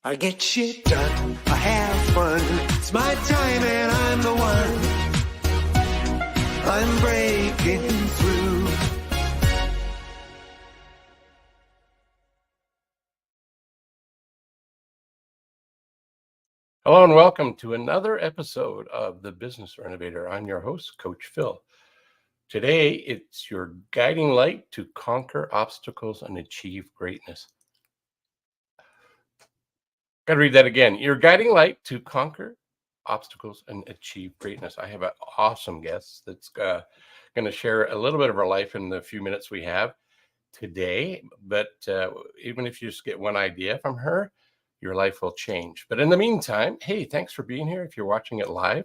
I get shit done, I have fun. It's my time and I'm the one. I'm breaking through. Hello and welcome to another episode of the Business Renovator. I'm your host, Coach Phil. Today, it's your guiding light to conquer obstacles and achieve greatness. Got to read that again. Your guiding light to conquer obstacles and achieve greatness. I have an awesome guest that's going to share a little bit of her life in the few minutes we have today. But even if you just get one idea from her, your life will change. But in the meantime, hey, thanks for being here. If you're watching it live,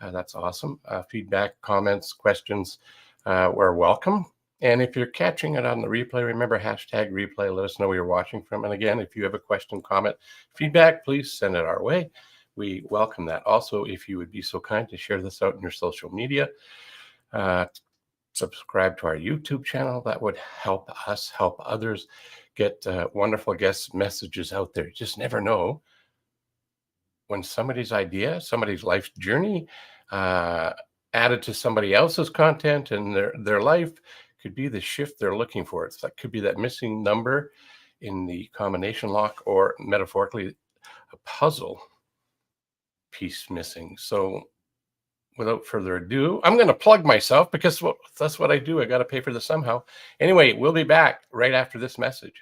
that's awesome. Feedback, comments, questions, we're welcome. And if you're catching it on the replay, remember hashtag replay. Let us know where you're watching from. And again, if you have a question, comment, feedback, please send it our way. We welcome that. Also, if you would be so kind to share this out in your social media, subscribe to our YouTube channel. That would help us help others get wonderful guest messages out there. You just never know when somebody's idea, somebody's life journey added to somebody else's content and their life could be the shift they're looking for. It's like could be that missing number in the combination lock, or metaphorically a puzzle piece missing. So without further ado, I'm going to plug myself because that's what I do. I got to pay for this somehow. Anyway, we'll be back right after this message.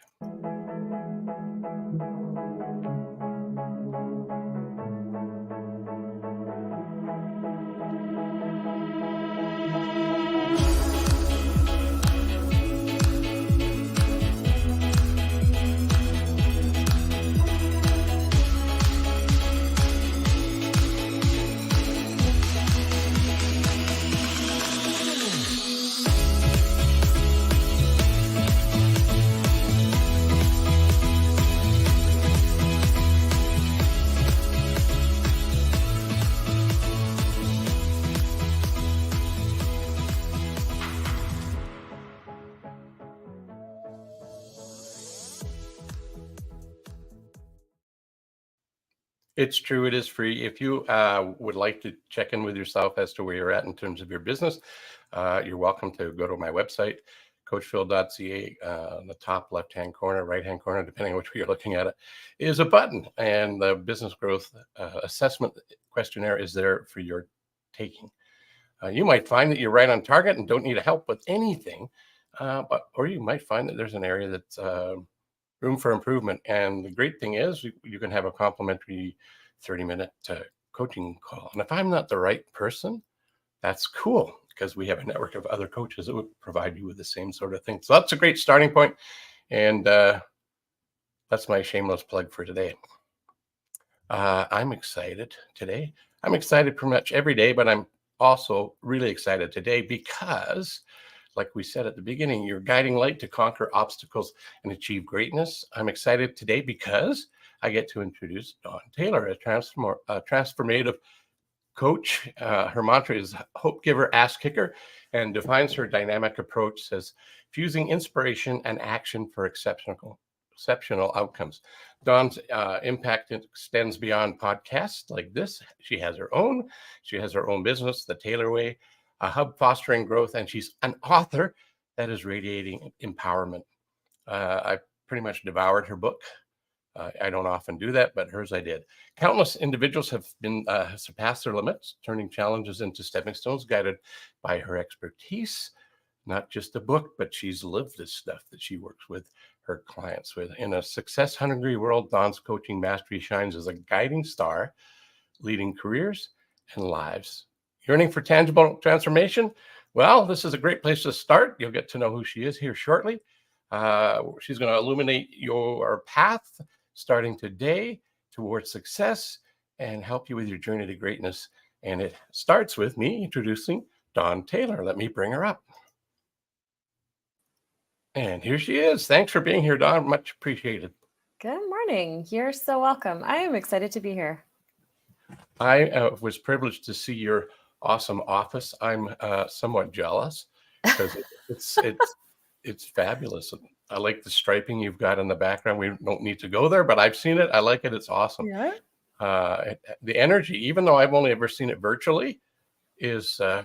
It's true. It is free. If you would like to check in with yourself as to where you're at in terms of your business, you're welcome to go to my website, coachphil.ca. On the top left-hand corner, right-hand corner, depending on which way you're looking at it, is a button. And the business growth assessment questionnaire is there for your taking. You might find that you're right on target and don't need help with anything, or you might find that there's an area that's room for improvement. And the great thing is you can have a complimentary 30-minute coaching call. And if I'm not the right person, that's cool, because we have a network of other coaches that would provide you with the same sort of thing. So that's a great starting point. And that's my shameless plug for today. I'm excited today. I'm excited pretty much every day, but I'm also really excited today because, like we said at the beginning, your guiding light to conquer obstacles and achieve greatness. I'm excited today because I get to introduce Dawn Taylor, a transformative coach. Her mantra is hope giver, ass kicker, and defines her dynamic approach as fusing inspiration and action for exceptional outcomes. Dawn's impact extends beyond podcasts like this. She has her own business, The Taylor Way, a hub fostering growth, and she's an author that is radiating empowerment. I pretty much devoured her book. I don't often do that, but hers I did. Countless individuals have been surpassed their limits, turning challenges into stepping stones, guided by her expertise. Not just a book, but she's lived this stuff that she works with her clients with. In a success-hungry world, Dawn's coaching mastery shines as a guiding star, leading careers and lives. Yearning for tangible transformation? Well, this is a great place to start. You'll get to know who she is here shortly. She's going to illuminate your path starting today towards success and help you with your journey to greatness. And it starts with me introducing Dawn Taylor. Let me bring her up. And here she is. Thanks for being here, Dawn. Much appreciated. Good morning. You're so welcome. I am excited to be here. I was privileged to see your awesome office. I'm somewhat jealous because it's fabulous. I like the striping you've got in the background. We don't need to go there, but I've seen it. I like it. It's awesome. Yeah. The energy, even though I've only ever seen it virtually, is well,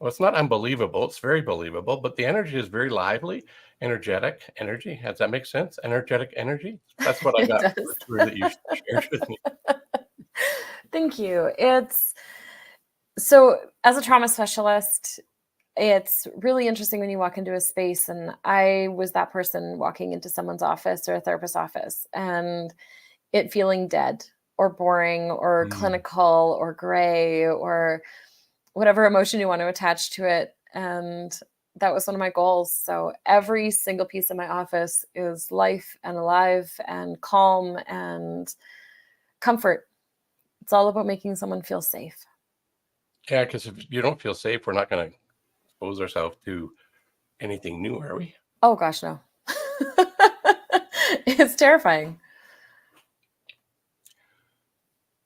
it's not unbelievable. It's very believable, but the energy is very lively, energetic energy. Does that make sense? Energetic energy. That's what I It got does. from the tour that you shared with me. Thank you. So as a trauma specialist, it's really interesting when you walk into a space, and I was that person walking into someone's office or a therapist's office and it feeling dead or boring or clinical or gray or whatever emotion you want to attach to it. And that was one of my goals. So every single piece of my office is life and alive and calm and comfort. It's all about making someone feel safe. Yeah, because if you don't feel safe, we're not going to expose ourselves to anything new, are we? Oh gosh, no. It's terrifying.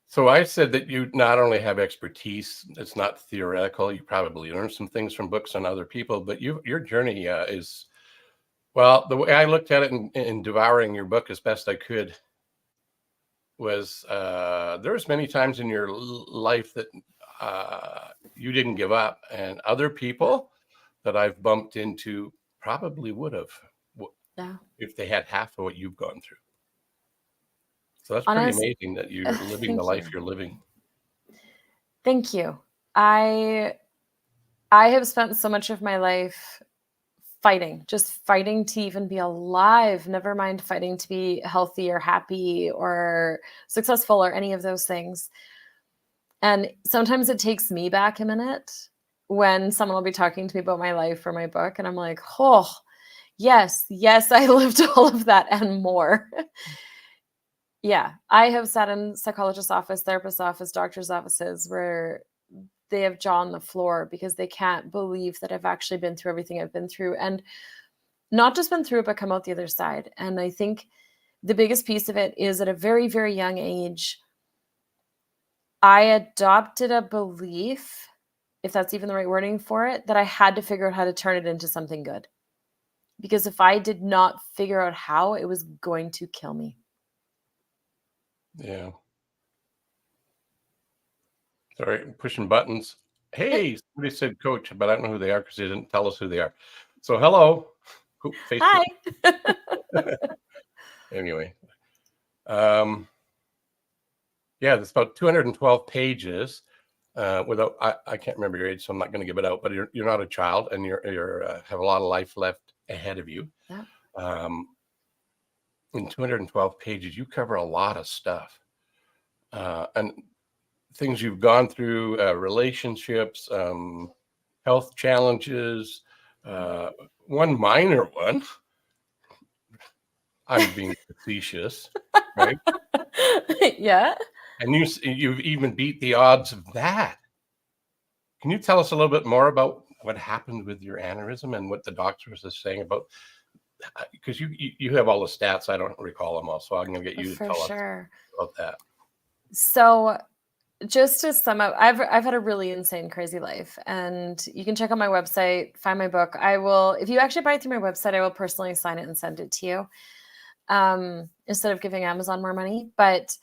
So I said that you not only have expertise, it's not theoretical. You probably learned some things from books on other people, but your journey is, well, the way I looked at it in devouring your book as best I could was there was many times in your life that you didn't give up, and other people that I've bumped into probably would have if they had half of what you've gone through. So that's pretty amazing that you're living the life you're living. Thank you. I have spent so much of my life fighting, just fighting to even be alive, never mind fighting to be healthy or happy or successful or any of those things. And sometimes it takes me back a minute when someone will be talking to me about my life or my book, and I'm like, oh, yes, I lived all of that and more. Yeah, I have sat in psychologist's office, therapist's office, doctor's offices where they have jaw on the floor because they can't believe that I've actually been through everything I've been through, and not just been through it, but come out the other side. And I think the biggest piece of it is at a very, very young age, I adopted a belief, if that's even the right wording for it, that I had to figure out how to turn it into something good. Because if I did not figure out how, it was going to kill me. Yeah. Sorry, I'm pushing buttons. Hey, somebody said coach, but I don't know who they are because they didn't tell us who they are. So hello. Hi. Anyway. Yeah, there's about 212 pages. Without I can't remember your age, so I'm not going to give it out, but you're not a child, and you're have a lot of life left ahead of you. Yeah. In 212 pages, you cover a lot of stuff. And things you've gone through, relationships, health challenges, one minor one. I'm being facetious, right? Yeah. And you've even beat the odds of that. Can you tell us a little bit more about what happened with your aneurysm and what the doctors are saying about? Because you have all the stats, I don't recall them all, so I'm going to get you to tell us about that. So, just to sum up, I've had a really insane, crazy life, and you can check out my website, find my book. I will, if you actually buy it through my website, I will personally sign it and send it to you, instead of giving Amazon more money. But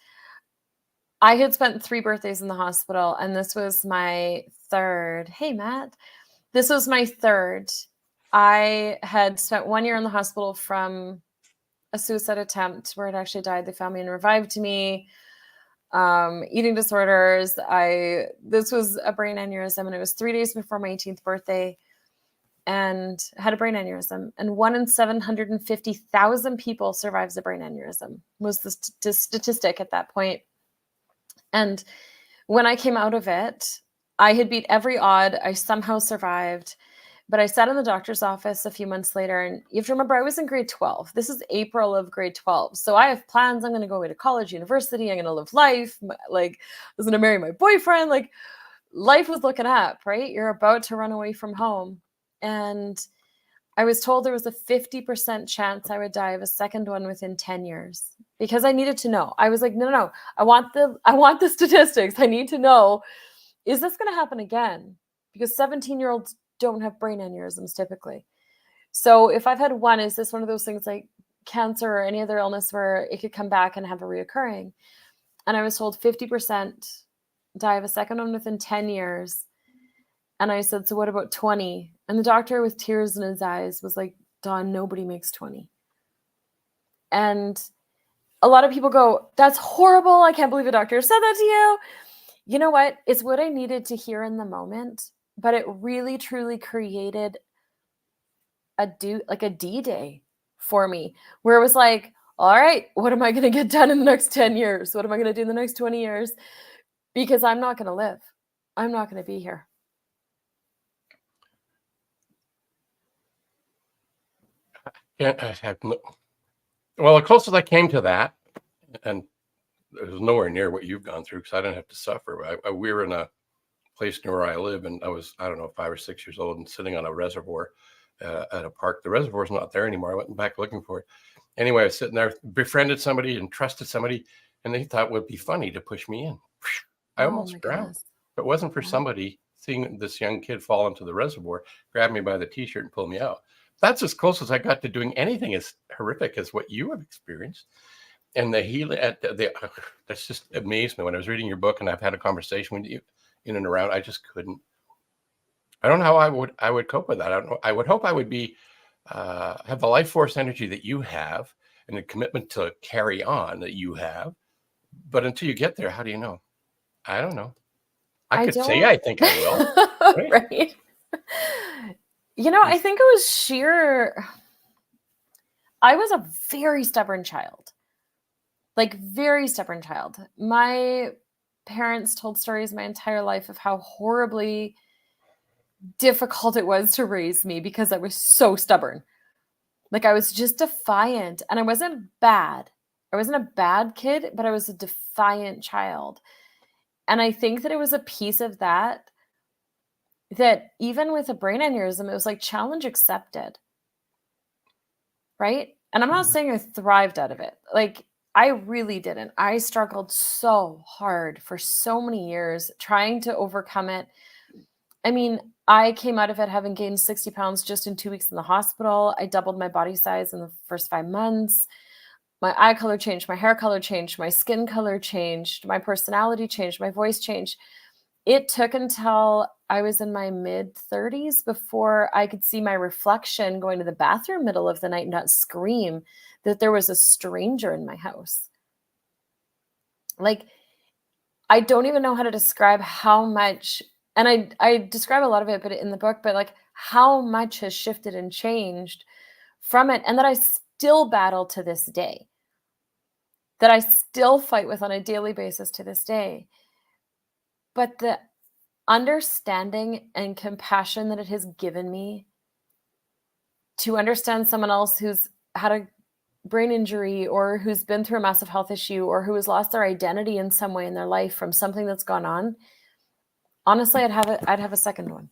I had spent 3 birthdays in the hospital, and this was my third. Hey, Matt. This was my third. I had spent 1 year in the hospital from a suicide attempt where it actually died. They found me and revived me. Eating disorders. This was a brain aneurysm, and it was 3 days before my 18th birthday, and I had a brain aneurysm. And 1 in 750,000 people survives a brain aneurysm was the statistic at that point. And when I came out of it, I had beat every odd. I somehow survived. But I sat in the doctor's office a few months later, and you have to remember, I was in grade 12. This is April of grade 12. So I have plans. I'm going to go away to college, university. I'm going to live life. Like, I was going to marry my boyfriend. Like, life was looking up, right? You're about to run away from home. And I was told there was a 50% chance I would die of a second one within 10 years because I needed to know. I was like, no. I want the statistics. I need to know, is this going to happen again? Because 17-year-olds don't have brain aneurysms typically. So if I've had one, is this one of those things like cancer or any other illness where it could come back and have a reoccurring? And I was told 50% die of a second one within 10 years. And I said, so what about 20? And the doctor with tears in his eyes was like, Dawn, nobody makes 20. And a lot of people go, that's horrible. I can't believe a doctor said that to you. You know what? It's what I needed to hear in the moment, but it really, truly created a D-Day for me, where it was like, all right, what am I going to get done in the next 10 years? What am I going to do in the next 20 years? Because I'm not going to live. I'm not going to be here. Yeah, well, the closest I came to that, and it was nowhere near what you've gone through because I didn't have to suffer. We were in a place near where I live, and I was, I don't know, 5 or 6 years old and sitting on a reservoir at a park. The reservoir's not there anymore. I went back looking for it. Anyway, I was sitting there, befriended somebody and trusted somebody, and they thought it would be funny to push me in. I almost drowned. If it wasn't for somebody seeing this young kid fall into the reservoir, grab me by the t-shirt and pull me out. That's as close as I got to doing anything as horrific as what you have experienced. And the healing, that's just amazed me. When I was reading your book and I've had a conversation with you in and around, I just couldn't. I don't know how I would cope with that. I don't know. I would hope I would be have the life force energy that you have and the commitment to carry on that you have. But until you get there, how do you know? I don't know. I could say I think I will. Right? Right. You know, I think it was sheer. I was a very stubborn child. Like, very stubborn child. My parents told stories my entire life of how horribly difficult it was to raise me because I was so stubborn. Like, I was just defiant, and I wasn't bad. I wasn't a bad kid, but I was a defiant child. And I think that it was a piece of that even with a brain aneurysm, it was like challenge accepted. Right? And I'm not saying I thrived out of it. Like, I really didn't. I struggled so hard for so many years trying to overcome it. I mean, I came out of it having gained 60 pounds just in 2 weeks in the hospital. I doubled my body size in the first 5 months. My eye color changed, my hair color changed, my skin color changed, my personality changed, my voice changed. It took until I was in my mid-30s before I could see my reflection going to the bathroom middle of the night and not scream that there was a stranger in my house. Like, I don't even know how to describe how much, and I describe a lot of it but in the book, but like how much has shifted and changed from it, and that I still battle to this day, that I still fight with on a daily basis to this day. But the understanding and compassion that it has given me to understand someone else who's had a brain injury or who's been through a massive health issue or who has lost their identity in some way in their life from something that's gone on, honestly, I'd have a second one.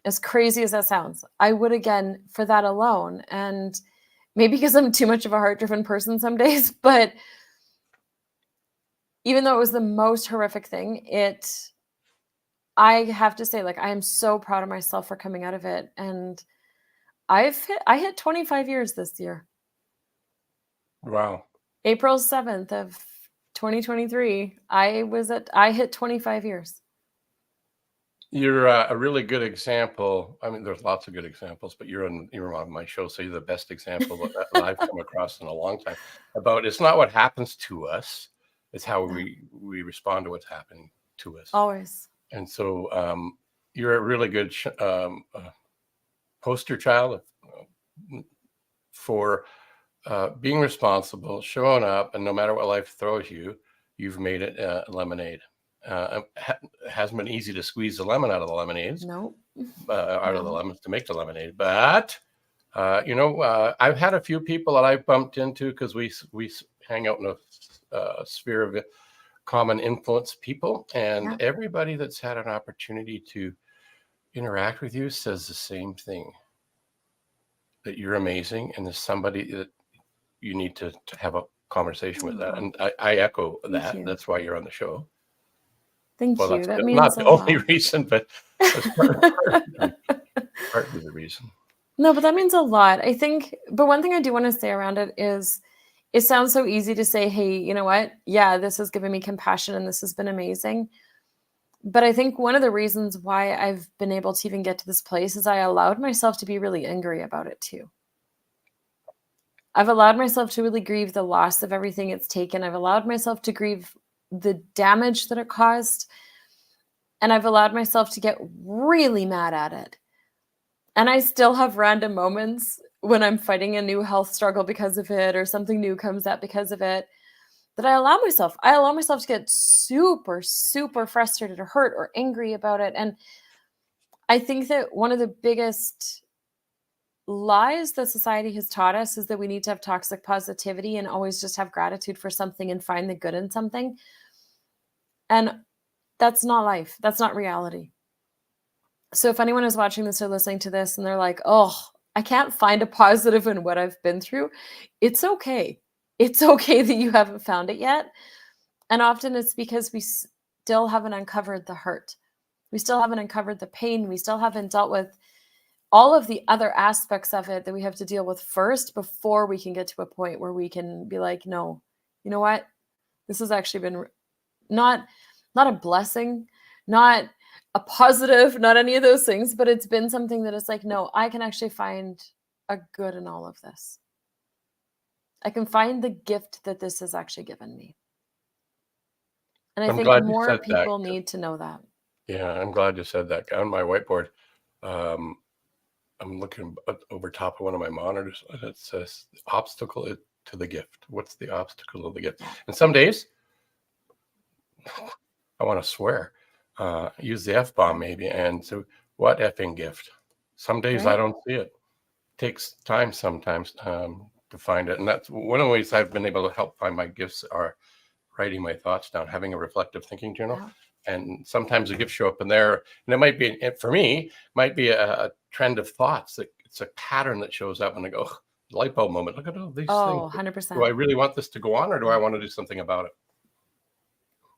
As crazy as that sounds, I would again for that alone. And maybe because I'm too much of a heart-driven person some days, but even though it was the most horrific thing, I have to say, like, I am so proud of myself for coming out of it. And I hit 25 years this year. Wow. April 7th of 2023, I hit 25 years. You're a really good example. I mean, there's lots of good examples, but you're on my show, so you're the best example that I've come across in a long time. About it's not what happens to us, it's how we respond to what's happening to us. Always. And so you're a really good poster child for being responsible, showing up, and no matter what life throws you, you've made it lemonade. Hasn't been easy to squeeze the lemon out of the lemonades. Nope. Out of the lemons to make the lemonade. But I've had a few people that I've bumped into because we hang out in a sphere of common influence people, and everybody that's had an opportunity to interact with you says the same thing, that you're amazing and there's somebody that you need to have a conversation with. That, and I echo that. That's why you're on the show. Thank you. That means not the only reason, but that's part of the reason. No, but that means a lot. I think, but one thing I do want to say around it is it sounds so easy to say, hey, you know what? Yeah, this has given me compassion and this has been amazing. But I think one of the reasons why I've been able to even get to this place is I allowed myself to be really angry about it too. I've allowed myself to really grieve the loss of everything it's taken. I've allowed myself to grieve the damage that it caused. And I've allowed myself to get really mad at it. And I still have random moments when I'm fighting a new health struggle because of it, or something new comes up because of it, that I allow myself. I allow myself to get super, super frustrated or hurt or angry about it. And I think that one of the biggest lies that society has taught us is that we need to have toxic positivity and always just have gratitude for something and find the good in something. And that's not life. That's not reality. So if anyone is watching this or listening to this and they're like, oh, I can't find a positive in what I've been through, it's okay. It's okay that you haven't found it yet. And often it's because we still haven't uncovered the hurt. We still haven't uncovered the pain. We still haven't dealt with all of the other aspects of it that we have to deal with first before we can get to a point where we can be like, no, you know what? This has actually been not a blessing, not a positive, not any of those things, but it's been something that is like, no, I can actually find a good in all of this. I can find the gift that this has actually given me. And I I'm think glad you more said that. people need to know that. Yeah, I'm glad you said that. On my whiteboard, I'm looking over top of one of my monitors, and it says obstacle to the gift. What's the obstacle to the gift? And some days I want to swear, use the F-bomb maybe. And so what effing gift? Some days I Right? don't see it. Takes time sometimes to find it. And that's one of the ways I've been able to help find my gifts are writing my thoughts down, having a reflective thinking journal. Yeah. And sometimes the gifts show up in there. And it might be, for me, might be a trend of thoughts. That it's a pattern that shows up and I go, light bulb moment. Look at all these Oh, things. 100%. Do I really want this to go on, or do I want to do something about it?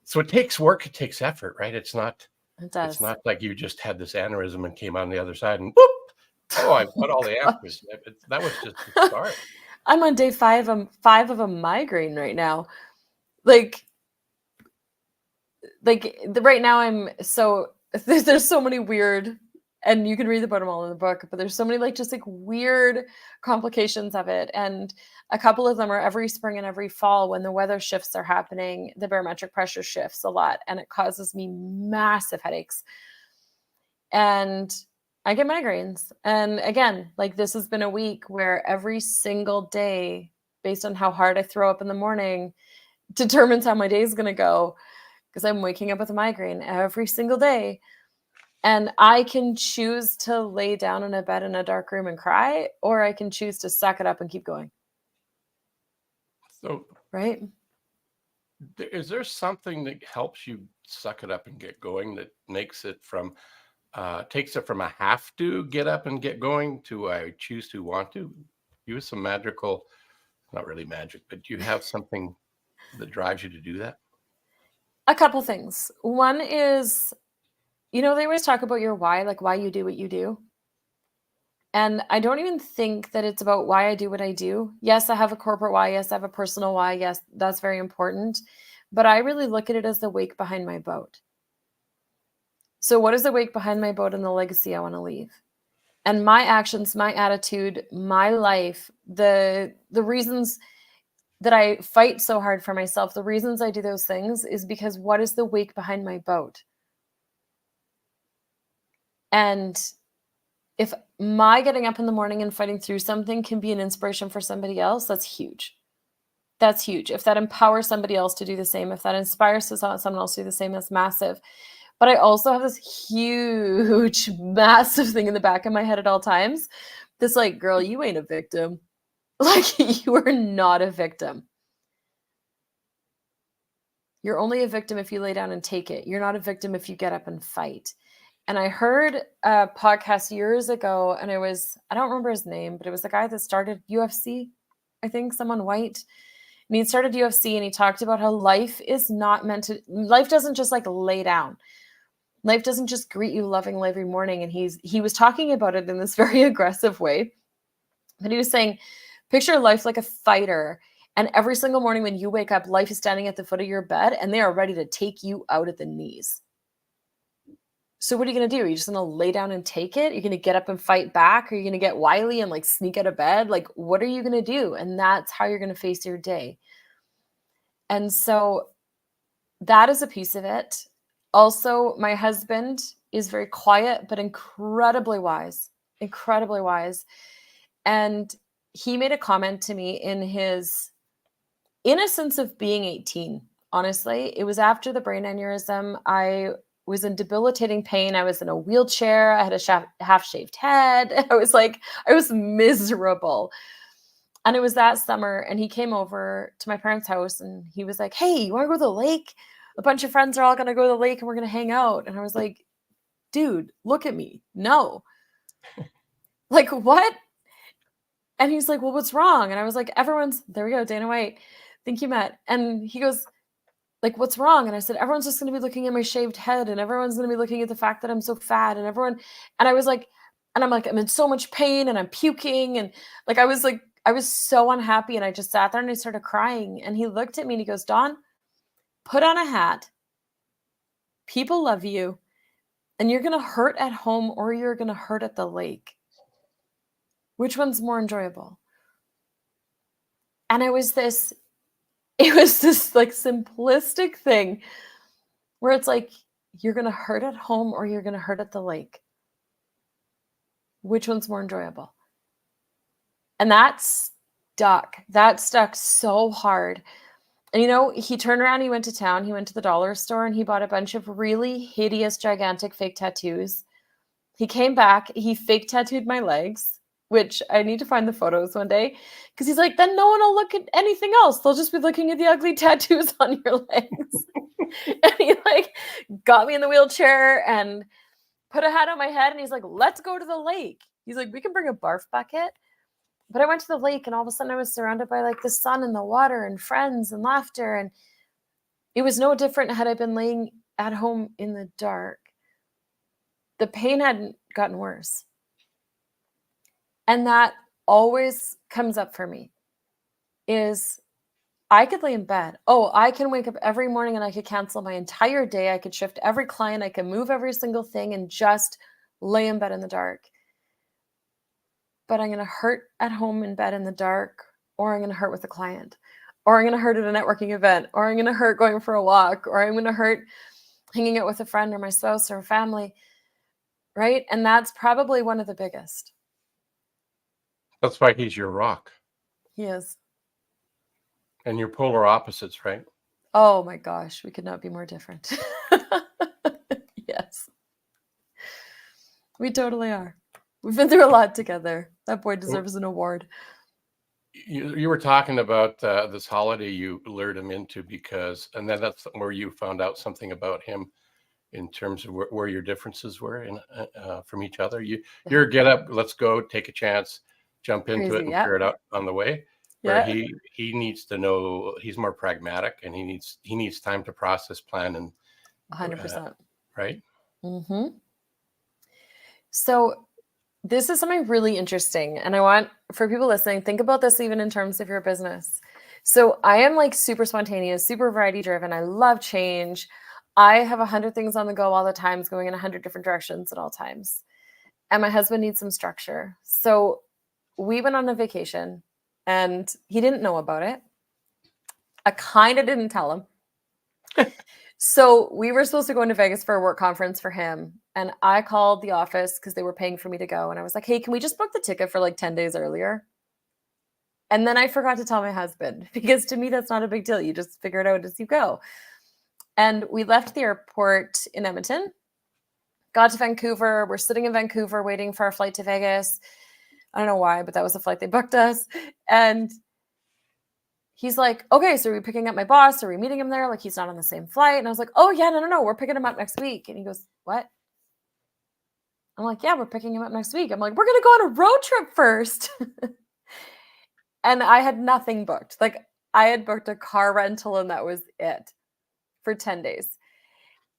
So it takes work. It takes effort, right? It's not like you just had this aneurysm and came on the other side and whoop. Oh, I've got all the answers. That was just the start. I'm on day 5 of a migraine right now. Like right now there's so many weird, and you can read about them all in the book, but there's so many just weird complications of it. And a couple of them are every spring and every fall when the weather shifts are happening, the barometric pressure shifts a lot and it causes me massive headaches. And I get migraines. And again, this has been a week where every single day, based on how hard I throw up in the morning, determines how my day is going to go, because I'm waking up with a migraine every single day. And I can choose to lay down in a bed in a dark room and cry, or I can choose to suck it up and keep going. So, right? Is there something that helps you suck it up and get going, that makes it from takes it from a have to get up and get going to I choose to want to? Use some magical, not really magic, but do you have something that drives you to do that? A couple things. One is, they always talk about your why, why you do what you do. And I don't even think that it's about why I do what I do. Yes, I have a corporate why. Yes, I have a personal why. Yes, that's very important. But I really look at it as the wake behind my boat. So what is the wake behind my boat and the legacy I want to leave? And my actions, my attitude, my life, the reasons that I fight so hard for myself, the reasons I do those things is because what is the wake behind my boat? And if my getting up in the morning and fighting through something can be an inspiration for somebody else, that's huge. That's huge. If that empowers somebody else to do the same, if that inspires someone else to do the same, that's massive. But I also have this huge, massive thing in the back of my head at all times. This girl, you ain't a victim. You are not a victim. You're only a victim if you lay down and take it. You're not a victim if you get up and fight. And I heard a podcast years ago, and I don't remember his name, but it was the guy that started UFC, I think, someone white. And he started UFC, and he talked about how life doesn't just lay down. Life doesn't just greet you lovingly every morning. And he was talking about it in this very aggressive way. But he was saying, picture life like a fighter. And every single morning when you wake up, life is standing at the foot of your bed and they are ready to take you out at the knees. So what are you going to do? Are you just going to lay down and take it? You're going to get up and fight back? Are you going to get wily and like sneak out of bed? Like, what are you going to do? And that's how you're going to face your day. And so that is a piece of it. Also, my husband is very quiet, but incredibly wise, incredibly wise. And he made a comment to me in his innocence of being 18. Honestly, it was after the brain aneurysm. I was in debilitating pain. I was in a wheelchair. I had a half-shaved head. I was miserable. And it was that summer, and he came over to my parents' house, and he was like, hey, you want to go to the lake? A bunch of friends are all going to go to the lake, and we're going to hang out. And I was like, dude, look at me. No. Like, what? And he's like, well, what's wrong? And I was like, there we go, Dana White. Think you met. And he goes, like, what's wrong? And I said, everyone's just going to be looking at my shaved head, and everyone's going to be looking at the fact that I'm so fat, and I was like, and I'm like, I'm in so much pain and I'm puking. And like, I was so unhappy. And I just sat there and I started crying. And he looked at me and he goes, Dawn, put on a hat. People love you, and you're going to hurt at home or you're going to hurt at the lake. Which one's more enjoyable? And it was this like simplistic thing where it's like, you're going to hurt at home or you're going to hurt at the lake. Which one's more enjoyable? And that stuck so hard. And he turned around, he went to town, he went to the dollar store and he bought a bunch of really hideous, gigantic fake tattoos. He came back, he fake tattooed my legs, which I need to find the photos one day, because he's like, then no one will look at anything else. They'll just be looking at the ugly tattoos on your legs. And he like got me in the wheelchair and put a hat on my head. And he's like, let's go to the lake. He's like, we can bring a barf bucket. But I went to the lake and all of a sudden I was surrounded by like the sun and the water and friends and laughter. And it was no different had I been laying at home in the dark. The pain hadn't gotten worse. And that always comes up for me is I could lay in bed. Oh, I can wake up every morning and I could cancel my entire day. I could shift every client. I could move every single thing and just lay in bed in the dark. But I'm going to hurt at home in bed in the dark, or I'm going to hurt with a client, or I'm going to hurt at a networking event, or I'm going to hurt going for a walk, or I'm going to hurt hanging out with a friend or my spouse or family, right? And that's probably one of the biggest. That's why he's your rock. He is. And you're polar opposites, right? Oh my gosh, we could not be more different. Yes. We totally are. We've been through a lot together. That boy deserves an award. You were talking about this holiday you lured him into and then that's where you found out something about him in terms of where your differences were from each other. You're get up, let's go, take a chance, jump into it and figure it out on the way. Where he needs to know, he's more pragmatic and he needs time to process, plan, and 100%. Right? Mm-hmm. So this is something really interesting. And I want for people listening, think about this even in terms of your business. So I am like super spontaneous, super variety driven. I love change. I have 100 things on the go all the time, going in 100 different directions at all times. And my husband needs some structure. So we went on a vacation and he didn't know about it. I kind of didn't tell him. So we were supposed to go into Vegas for a work conference for him. And I called the office because they were paying for me to go. And I was like, hey, can we just book the ticket for like 10 days earlier? And then I forgot to tell my husband, because to me, that's not a big deal. You just figure it out as you go. And we left the airport in Edmonton, got to Vancouver. We're sitting in Vancouver waiting for our flight to Vegas. I don't know why, but that was the flight they booked us. And he's like, okay, so are we picking up my boss? Are we meeting him there? Like, he's not on the same flight. And I was like, oh yeah, no, we're picking him up next week. And he goes, what? I'm like, yeah, we're picking him up next week. I'm like, we're going to go on a road trip first. And I had nothing booked. Like, I had booked a car rental and that was it for 10 days.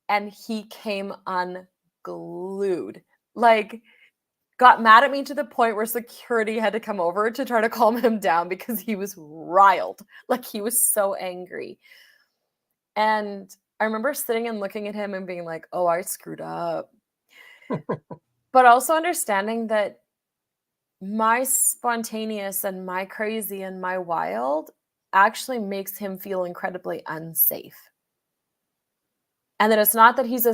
and he came unglued. Like, got mad at me to the point where security had to come over to try to calm him down because he was riled. Like, he was so angry. And I remember sitting and looking at him and being like, oh, I screwed up. But also understanding that my spontaneous and my crazy and my wild actually makes him feel incredibly unsafe. And that it's not that he's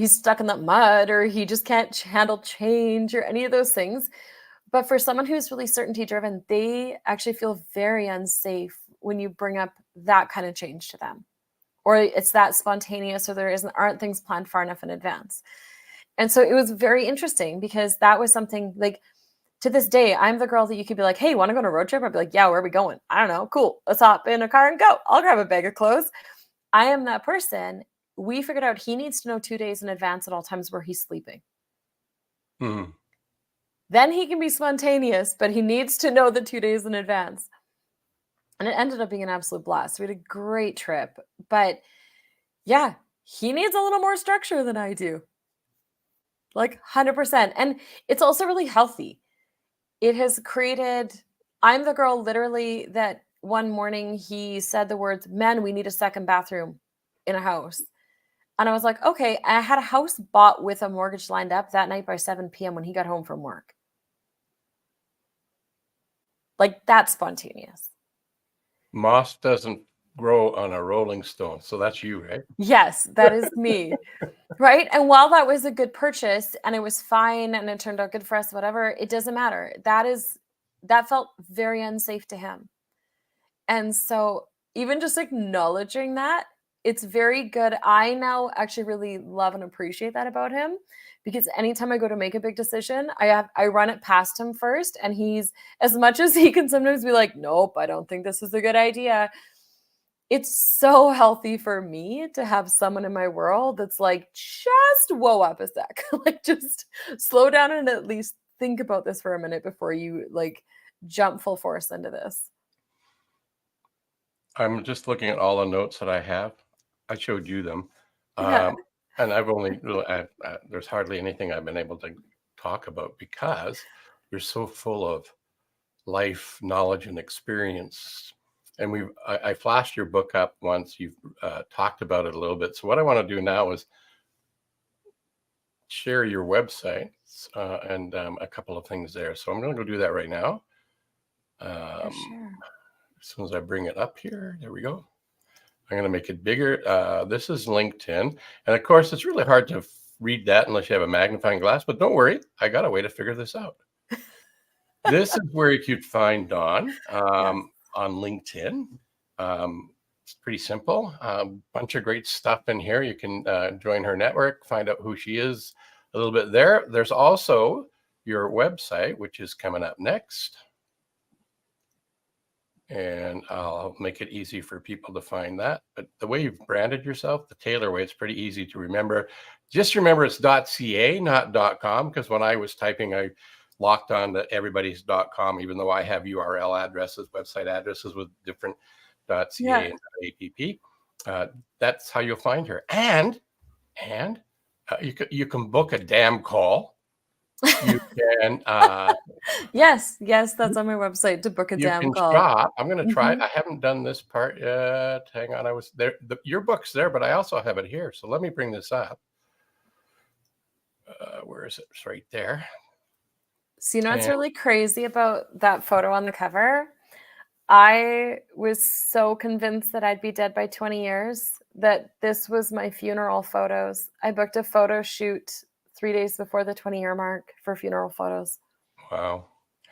stuck in the mud or he just can't handle change or any of those things. But for someone who's really certainty driven, they actually feel very unsafe when you bring up that kind of change to them, or it's that spontaneous, or aren't things planned far enough in advance. And so it was very interesting because that was something, like, to this day, I'm the girl that you could be like, hey, want to go on a road trip? I'd be like, yeah, where are we going? I don't know. Cool. Let's hop in a car and go. I'll grab a bag of clothes. I am that person. We figured out he needs to know 2 days in advance at all times where he's sleeping. Mm-hmm. Then he can be spontaneous, but he needs to know the 2 days in advance. And it ended up being an absolute blast. We had a great trip. But yeah, he needs a little more structure than I do. Like 100%. And it's also really healthy. It has created, I'm the girl literally that one morning he said the words, "Men, we need a second bathroom in a house." And I was like, okay, I had a house bought with a mortgage lined up that night by 7 p.m. when he got home from work. Like, that's spontaneous. Moss doesn't grow on a rolling stone. So that's you, right? Yes, that is me. Right. And while that was a good purchase and it was fine and it turned out good for us, whatever, it doesn't matter. That felt very unsafe to him. And so even just acknowledging that, it's very good. I now actually really love and appreciate that about him, because anytime I go to make a big decision, I run it past him first. And he's, as much as he can sometimes be like, nope, I don't think this is a good idea. It's so healthy for me to have someone in my world that's like, just whoa up a sec. Like, just slow down and at least think about this for a minute before you like jump full force into this. I'm just looking at all the notes that I have. I showed you them. Yeah. And I've only really, there's hardly anything I've been able to talk about because you're so full of life knowledge and experience. And I flashed your book up once. You've talked about it a little bit. So what I want to do now is share your website and a couple of things there. So I'm going to go do that right now. For sure. As soon as I bring it up here, there we go. I'm going to make it bigger. This is LinkedIn. And of course, it's really hard to read that unless you have a magnifying glass, but don't worry, I got a way to figure this out. This is where you could find Dawn on LinkedIn. It's pretty simple. Bunch of great stuff in here. You can join her network, find out who she is a little bit there. There's also your website, which is coming up next. And I'll make it easy for people to find that. But the way you've branded yourself, the Taylor way, it's pretty easy to remember. Just remember it's .ca, not .com, because when I was typing, I locked on to everybody's .com, even though I have URL addresses, website addresses with different .ca and .app. That's how you'll find her. And you can book a damn call. You can yes, that's on my website, to book a damn call. Shop. I'm going to try. I haven't done this part yet. Hang on. I was there. Your book's there, but I also have it here. So let me bring this up. Where is it? It's right there. So you know what's really crazy about that photo on the cover? I was so convinced that I'd be dead by 20 years that this was my funeral photos. I booked a photo shoot 3 days before the 20-year mark for funeral photos. Wow.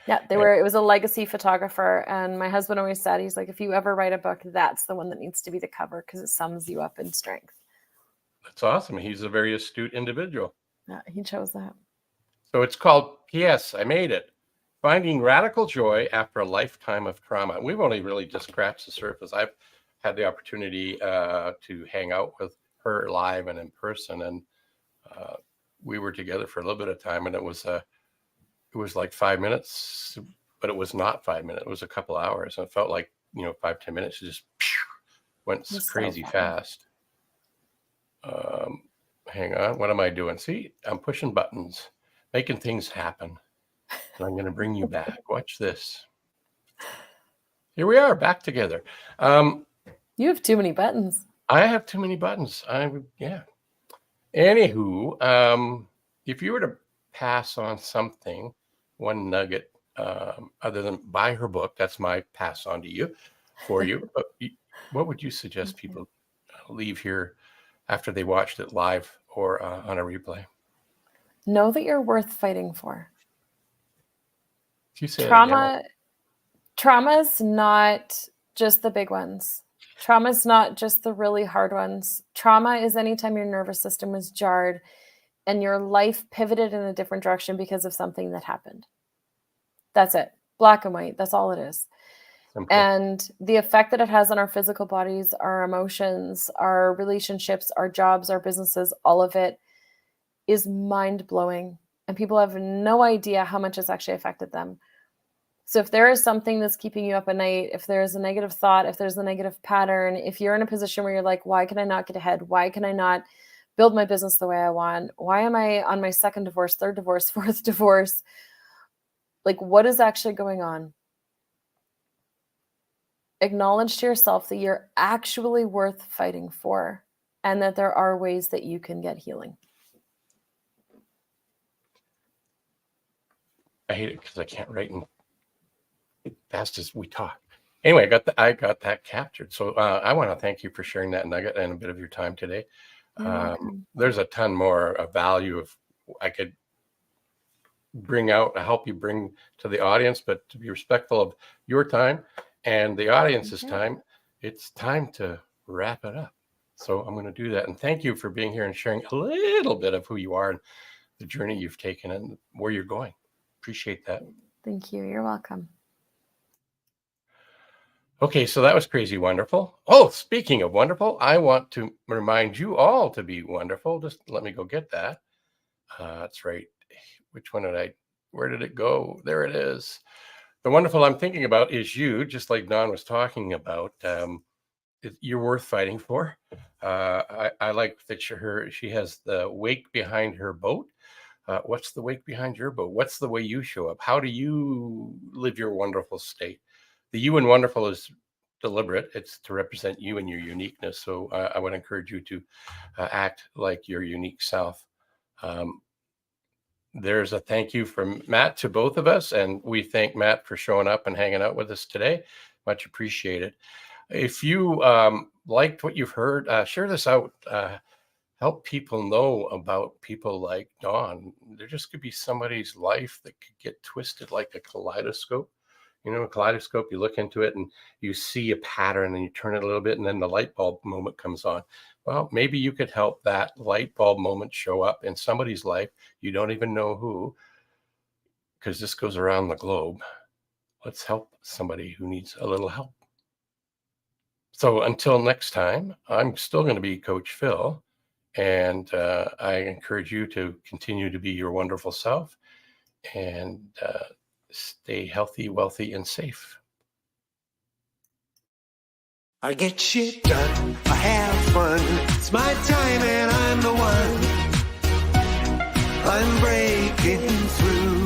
Yeah, it was a legacy photographer. And my husband always said, he's like, if you ever write a book, that's the one that needs to be the cover because it sums you up in strength. That's awesome. He's a very astute individual. Yeah, he chose that. So it's called P.S. I Made It. Finding Radical Joy After a Lifetime of Trauma. We've only really just scratched the surface. I've had the opportunity to hang out with her live and in person. And we were together for a little bit of time, and it was like 5 minutes, but it was not 5 minutes. It was a couple hours, and it felt like 5-10 minutes just went crazy fast. Hang on. What am I doing? See, I'm pushing buttons, making things happen. And I'm going to bring you back. Watch this. Here we are back together. You have too many buttons. I have too many buttons. Yeah. Anywho, if you were to pass on something, one nugget, other than buy her book, that's my pass on to you, for you. But what would you suggest people leave here after they watched it live or on a replay? Know that you're worth fighting for. You say again. Trauma's not just the big ones. Trauma's not just the really hard ones. Trauma is anytime your nervous system is jarred and your life pivoted in a different direction because of something that happened. That's it. Black and white. That's all it is. Simple. And the effect that it has on our physical bodies, our emotions, our relationships, our jobs, our businesses, all of it is mind-blowing. And people have no idea how much it's actually affected them. So if there is something that's keeping you up at night, if there's a negative thought, if there's a negative pattern, if you're in a position where you're like, why can I not get ahead? Why can I not build my business the way I want? Why am I on my second divorce, third divorce, fourth divorce? Like, what is actually going on? Acknowledge to yourself that you're actually worth fighting for and that there are ways that you can get healing. I hate it because I can't write fast as we talk. Anyway, I got that captured. So I want to thank you for sharing that nugget and a bit of your time today. There's a ton more of value I could bring out, help you bring to the audience, but to be respectful of your time and the audience's time, it's time to wrap it up. So I'm going to do that. And thank you for being here and sharing a little bit of who you are and the journey you've taken and where you're going. Appreciate that. Thank you. You're welcome. Okay, so that was crazy wonderful. Oh, speaking of wonderful, I want to remind you all to be wonderful. Just let me go get that. That's right. Which one where did it go? There it is. The wonderful I'm thinking about is you, just like Dawn was talking about. You're worth fighting for. I like that she has the wake behind her boat. What's the wake behind your boat? What's the way you show up? How do you live your wonderful state? The you and wonderful is deliberate. It's to represent you and your uniqueness. So I would encourage you to act like your unique self. There's a thank you from Matt to both of us. And we thank Matt for showing up and hanging out with us today. Much appreciated. If you liked what you've heard, share this out. Help people know about people like Dawn. There just could be somebody's life that could get twisted like a kaleidoscope. You know, a kaleidoscope, you look into it and you see a pattern and you turn it a little bit and then the light bulb moment comes on. Well, maybe you could help that light bulb moment show up in somebody's life. You don't even know who, because this goes around the globe. Let's help somebody who needs a little help. So until next time, I'm still going to be Coach Phil. And I encourage you to continue to be your wonderful self and stay healthy, wealthy, and safe. I get shit done, I have fun. It's my time and I'm the one. I'm breaking through.